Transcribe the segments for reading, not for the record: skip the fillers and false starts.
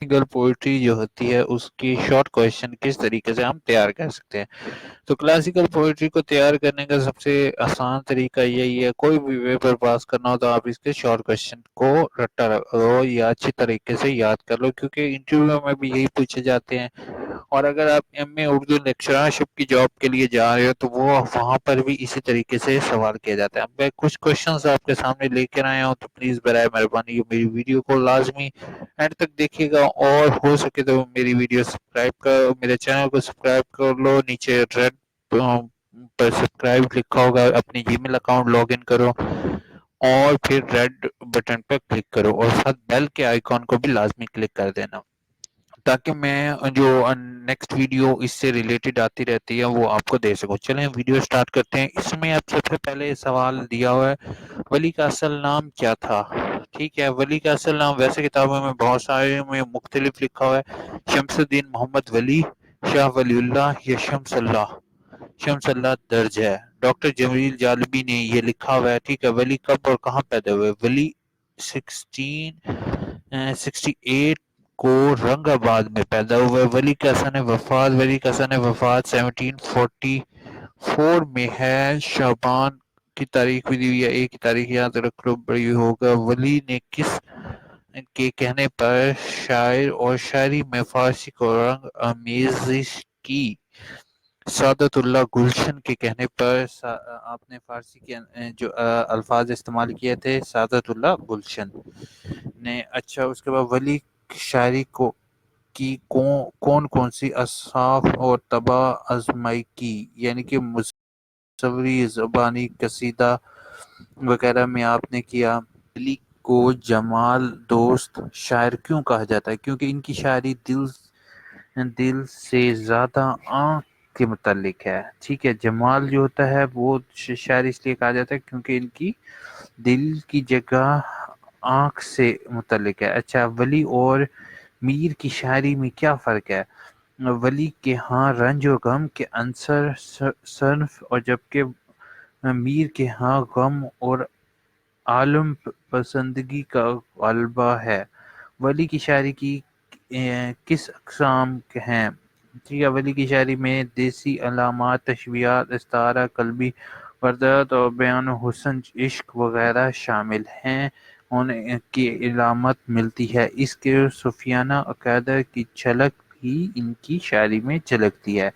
Classical poetry जो होती है उसकी शॉर्ट क्वेश्चन किस तरीके से हम तैयार कर सकते हैं। तो क्लासिकल पोइट्री को तैयार करने का सबसे आसान तरीका यही है, कोई भी पेपर पास करना हो तो आप इसके शॉर्ट क्वेश्चन को रट्टा रखो या अच्छी तरीके से याद कर लो, क्योंकि इंटरव्यू में भी यही पूछे जाते हैं। और अगर आप एमए उर्दू लेक्चरशिप की जॉब के लिए जा रहे हो तो वो वहाँ पर भी इसी तरीके से सवाल किया जाता है। मैं कुछ क्वेश्चंस आपके सामने लेकर आया हूँ, तो प्लीज़ बराए मेहरबानी ये मेरी वीडियो को लाजमी एंड तक देखिएगा, और हो सके तो मेरी वीडियो सब्सक्राइब कर मेरे चैनल को सब्सक्राइब कर लो। नीचे रेड पर सब्सक्राइब लिखा होगा, अपनी जीमेल अकाउंट लॉग इन करो और फिर रेड बटन पर क्लिक करो और साथ बेल के आइकॉन को भी लाजमी क्लिक कर देना, ताकि मैं जो नेक्स्ट वीडियो इससे रिलेटेड आती रहती है वो आपको दे सकूं। चलें वीडियो स्टार्ट करते हैं। इसमें अब सबसे पहले सवाल दिया हुआ है, वली का असल नाम क्या था। ठीक है, वली का असल नाम वैसे किताबों में बहुत सारे में मुख्तलिफ लिखा हुआ है, शमसुद्दीन मोहम्मद वली, शाह वलीउल्लाह या शमसल्लाह। शमसल्लाह दर्ज है। डॉक्टर जमील जालबी ने ये लिखा हुआ है। ठीक है, वली कब और कहाँ पैदा हुए। वली 1668 को रंगाबाद में पैदा हुआ। वली का सन वफात 1744 में है। शाबान की तारीख भी दी हुई है, एक ही तारीख याद रख लो बड़ी होगा। वली ने किस के कहने पर शायर और शायरी में फारसी को रंग आमेजिश की। सादतुल्लाह गुलशन के कहने पर आपने फारसी के जो अल्फाज इस्तेमाल किए थे, सादतुल्लाह गुलशन ने। अच्छा, उसके बाद वली की शायरी को की कौन कौन सी असाफ और तबा आजमाई की, यानी कि मुसव्वरी ज़बानी कसीदा वगैरह में आपने किया। वली को जमाल दोस्त शायर क्यों कहा जाता है, क्योंकि इनकी शायरी दिल दिल से ज़्यादा आँख के मुतालिक है। ठीक है, जमाल जो होता है वो शायर इसलिए कहा जाता है क्योंकि इनकी दिल की जगह आँख से मुतालिक है। अच्छा, वली और मीर की शायरी में क्या फ़र्क है। वली के यहाँ रंज और गम के अंसर सर्फ और जबकि मीर के यहाँ गम और आलम पसंदगी का गलबा है। वली की शायरी की किस अक़साम हैं। ठीक है, वली की शायरी में देसी अलामात, तशबीहात, इस्तारा, कल्बी वर्दत और बयान हुस्न, इश्क वगैरह शामिल हैं। उनकी इलामत मिलती है। इसके सूफियाना अक़ीदा की झलक भी इनकी शायरी में झलकती है।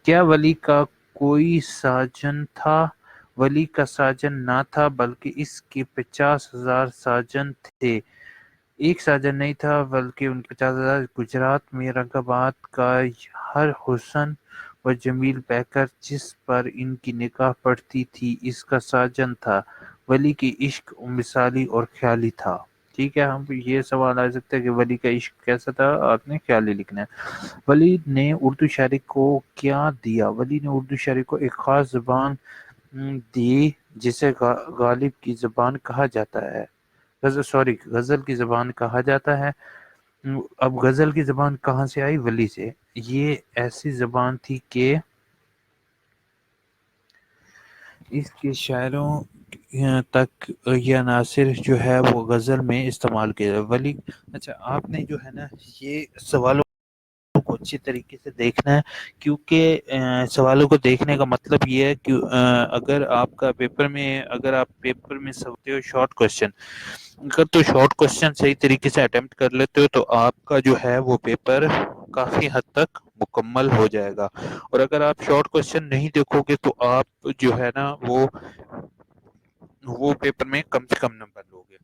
क्या वली का कोई साजन था। वली का साजन ना था, बल्कि इसके 50,000 साजन थे। एक साजन नहीं था, बल्कि उनके 50,000। गुजरात में रंगाबाद का हर हुसन व जमील पैकर जिस पर इनकी निगाह पड़ती थी, इसका साजन था। वली की इश्क मिसाली और ख्याली था। ठीक है, हम ये सवाल आ सकता है कि वली का इश्क कैसा था, आपने ख्याली लिखना है। वली ने उर्दू शायरी को क्या दिया। वली ने उर्दू शायरी को एक ख़ास ज़बान दी, जिसे गालिब की ज़बान कहा जाता है। गज़ल की ज़बान कहा जाता है। अब गज़ल की ज़बान कहाँ से आई, वली से। ये ऐसी ज़बान थी कि इसके शायरों तक यह नासिर जो है वो गज़ल में इस्तेमाल किया वली। अच्छा, आपने जो है ना ये सवालों को अच्छी तरीके से देखना है, क्योंकि सवालों को देखने का मतलब ये है कि अगर आप पेपर में समझते हो शॉर्ट क्वेश्चन, अगर तो शॉर्ट क्वेश्चन सही तरीके से अटेम्प्ट कर लेते हो तो आपका जो है वो पेपर काफ़ी हद तक मुकम्मल हो जाएगा। और अगर आप शॉर्ट क्वेश्चन नहीं देखोगे तो आप जो है ना वो पेपर में कम से कम नंबर लोगे।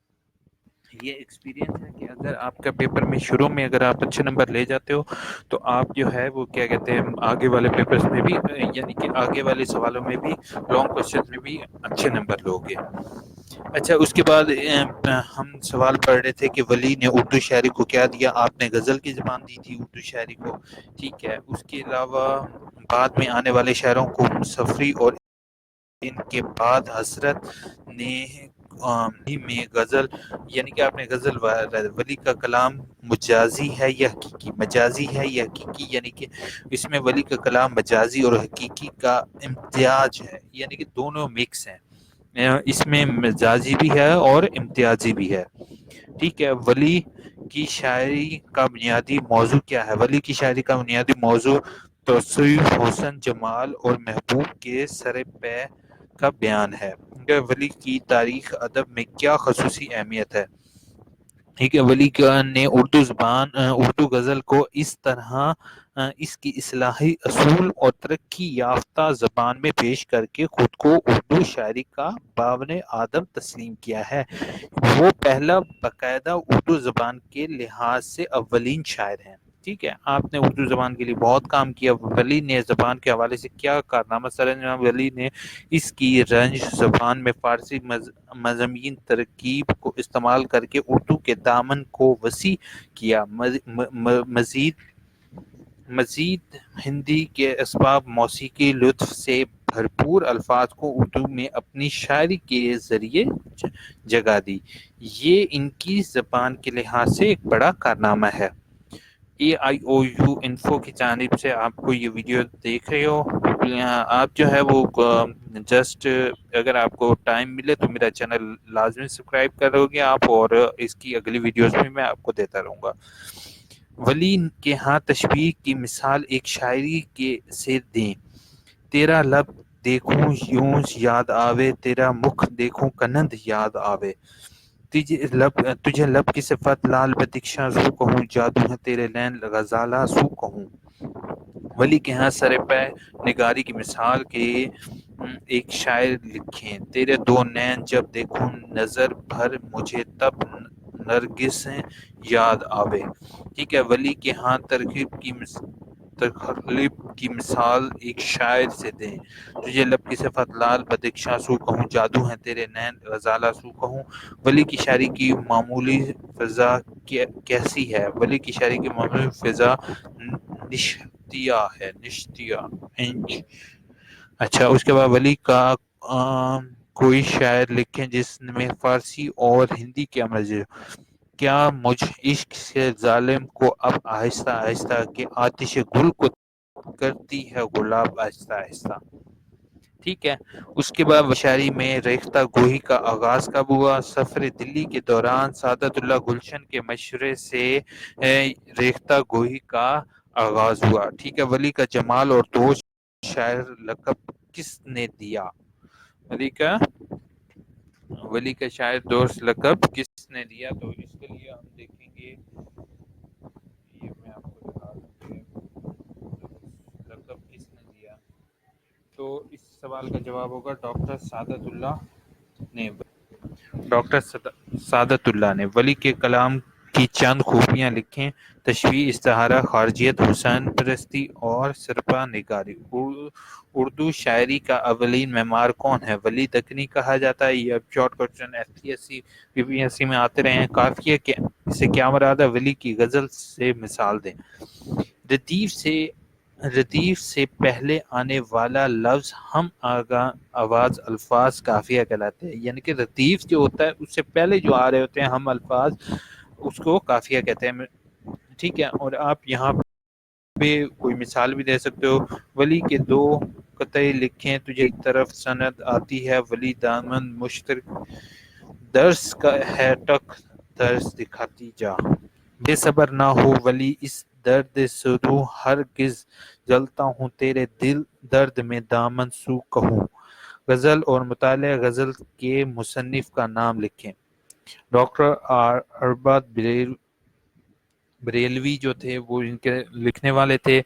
ये एक्सपीरियंस है कि अगर आपका पेपर में शुरू में अगर आप अच्छे नंबर ले जाते हो तो आप जो है वो क्या कहते हैं आगे वाले पेपर्स में भी यानी कि आगे वाले सवालों में भी लॉन्ग क्वेश्चन में भी अच्छे नंबर लोगे। अच्छा, उसके बाद हम सवाल पढ़ रहे थे कि वली ने उर्दू शायरी को क्या दिया। आपने गज़ल की ज़बान दी थी उर्दू शायरी को। ठीक है, उसके अलावा बाद में आने वाले शायरों को मुसफ़्फ़ी और इनके बाद हज़रत ने में गज़ल, यानी कि आपने गज़ल वली का कलाम मजाजी है या हकीकी, मजाजी है या हकीकी, यानी कि इसमें वली का कलाम मजाजी और हकीकी का इम्तियाज है, यानी कि दोनों मिक्स हैं। इसमें मजाजी भी है और इम्तियाजी भी है। ٹھیک ہے، ولی کی شاعری کا بنیادی موضوع کیا ہے؟ ولی کی شاعری کا بنیادی موضوع توصیف، حسن، جمال اور محبوب کے سر پہ کا بیان ہے۔ ولی کی تاریخ ادب میں کیا خصوصی اہمیت ہے؟ ٹھیک ہے، ولی نے اردو غزل کو اس طرح اس کی اصلاحی اصول اور ترقی یافتہ زبان میں پیش کر کے خود کو اردو شاعری کا باون آدم تسلیم کیا ہے۔ وہ پہلا باقاعدہ اردو زبان کے لحاظ سے اولین شاعر ہیں۔ ٹھیک ہے، آپ نے اردو زبان کے لیے بہت کام کیا۔ ولی نے زبان کے حوالے سے کیا کارنامہ سرانجام؟ ولی نے اس کی رنج زبان میں فارسی مضامین ترکیب کو استعمال کر کے اردو کے دامن کو وسیع کیا۔ مزید ہندی کے اسباب موسیقی لطف سے بھرپور الفاظ کو اردو میں اپنی شاعری کے ذریعے جگہ دی۔ یہ ان کی زبان کے لحاظ سے ایک بڑا کارنامہ ہے۔ AIOU انفو کی جانب سے آپ کو یہ ویڈیو دیکھ رہے ہو، آپ جو ہے وہ جسٹ اگر آپ کو ٹائم ملے تو میرا چینل لازمی سبسکرائب کرو گے آپ، اور اس کی اگلی ویڈیوز بھی میں آپ کو دیتا رہوں گا۔ ولی کے ہاں تشبیہ کی مثال ایک شاعری کے سے دیں۔ تیرا لب دیکھوں یوں یاد آوے، تیرا مکھ دیکھوں کنند یاد آوے، تجھے لب کی صفت لال بدخشاں زو کہوں، جادو ہے تیرے لین غزالہ سو کہوں۔ ولی کے ہاں سر پہ نگاری کی مثال کے ایک شاعر لکھیں۔ تیرے دو نین جب دیکھوں نظر بھر، مجھے تب نرگسیں یاد آوے۔ ٹھیک ہے، ولی کے ہاں تخلیب کی مثال ایک شاعر سے دیں۔ تجھے لب کی صفت لال بدخشاں سو کہوں، جادو ہیں تیرے نین غزالہ سو کہوں۔ ولی کی شاعری کی معمولی فضا کیسی ہے؟ ولی کی شاعری کی معمولی فضا نشتیہ ہے، نشتیہ انچ۔ اچھا، اس کے بعد ولی کا کوئی شاعر لکھیں جس میں فارسی اور ہندی کے امزج۔ کیا مجھ عشق سے ظالم کو اب آہستہ آہستہ کہ آتش گل کو کرتی ہے گلاب آہستہ آہستہ۔ ٹھیک ہے، اس کے بعد شاعری میں ریختہ گوئی کا آغاز کب ہوا؟ سفر دلی کے دوران سعادت اللہ گلشن کے مشورے سے ریختہ گوئی کا آغاز ہوا۔ ٹھیک ہے، ولی کا جمال اور دوست شاعر لقب کس نے دیا؟ ولی کا شاعر دوست لقب کس نے دیا؟ تو اس کے لیے ہم دیکھیں گے، یہ میں آپ کو دکھا دوں کہ لقب کس نے دیا۔ تو اس سوال کا جواب ہوگا ڈاکٹر سعادت اللہ نے۔ ولی کے کلام کی چند خوبیاں لکھیں۔ تشبیہ، استعارہ، خارجیت، حسین پرستی اور سرپا نگاری۔ اردو شاعری کا اولین معمار کون ہے؟ ولی دکنی کہا جاتا ہے۔ یہ شارٹ کوسچن ST PPSC میں آتے رہے ہیں۔ قافیہ سے کیا مراد ہے؟ ولی کی غزل سے مثال دیں۔ ردیف سے پہلے آنے والا لفظ ہم آواز الفاظ قافیہ کہلاتے ہیں، یعنی کہ ردیف جو ہوتا ہے اس سے پہلے جو آ رہے ہوتے ہیں ہم الفاظ، اس کو قافیہ کہتے ہیں۔ ٹھیک ہے، اور آپ یہاں پہ کوئی مثال بھی دے سکتے ہو۔ ولی کے دو قطعے لکھیں۔ تجھے ایک طرف سند آتی ہے ولی دامن مشترک، درس کا ہے ٹک درس دکھاتی جا، بے صبر نہ ہو ولی اس درد سدو، ہرگز جلتا ہوں تیرے دل درد میں دامن سو کہوں۔ غزل اور مطالعہ غزل کے مصنف کا نام لکھیں۔ ڈاکٹر ارباب بریلوی جو تھے وہ ان کے لکھنے والے تھے۔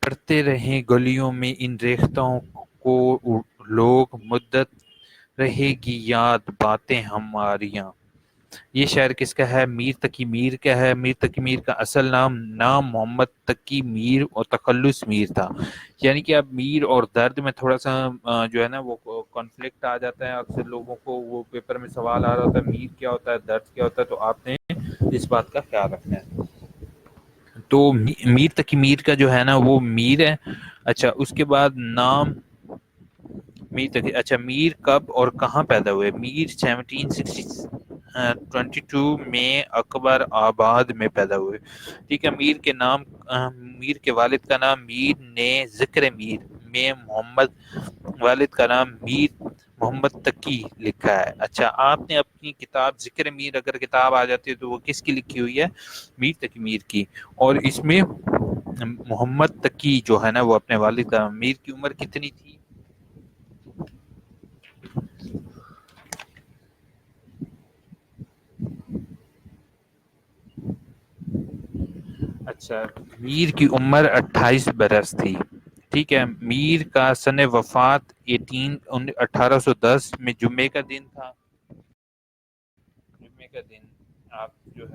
پڑھتے رہیں گلیوں میں ان ریختوں کو لوگ، مدت رہے گی یاد باتیں ہماریاں۔ یہ شعر کس کا ہے؟ میر تقی میر کا ہے۔ میر تقی میر کا اصل نام محمد تقی میر اور تخلص میر تھا۔ یعنی کہ اب میر اور درد میں تھوڑا سا جو ہے نا وہ کانفلکٹ آ جاتا ہے، اکثر لوگوں کو وہ پیپر میں سوال آ رہا ہوتا ہے میر کیا ہوتا ہے، درد کیا ہوتا ہے، تو آپ نے اس بات کا خیال رکھنا ہے۔ تو میر تقی میر کا جو ہے نا وہ میر ہے۔ اچھا، اس کے بعد نام میر تقی، اچھا میر کب اور کہاں پیدا ہوئے؟ میر 1722 میں اکبر آباد میں پیدا ہوئے۔ ٹھیک ہے، میر کے والد کا نام میر نے ذکر میر میں محمد، والد کا نام میر محمد تقی لکھا ہے. اچھا آپ نے اپنی کتاب ذکر میر اگر کتاب آ جاتی ہے تو وہ کس کی لکھی ہوئی ہے؟ میر تقی میر کی. اور اس میں محمد تقی جو ہے نا وہ اپنے والد کا. میر کی عمر کتنی تھی؟ اچھا میر کی عمر 28 برس تھی. ٹھیک ہے. میر کا سن وفات 1810 میں جمعے کا دن تھا. جمعے کا دن آپ جو ہے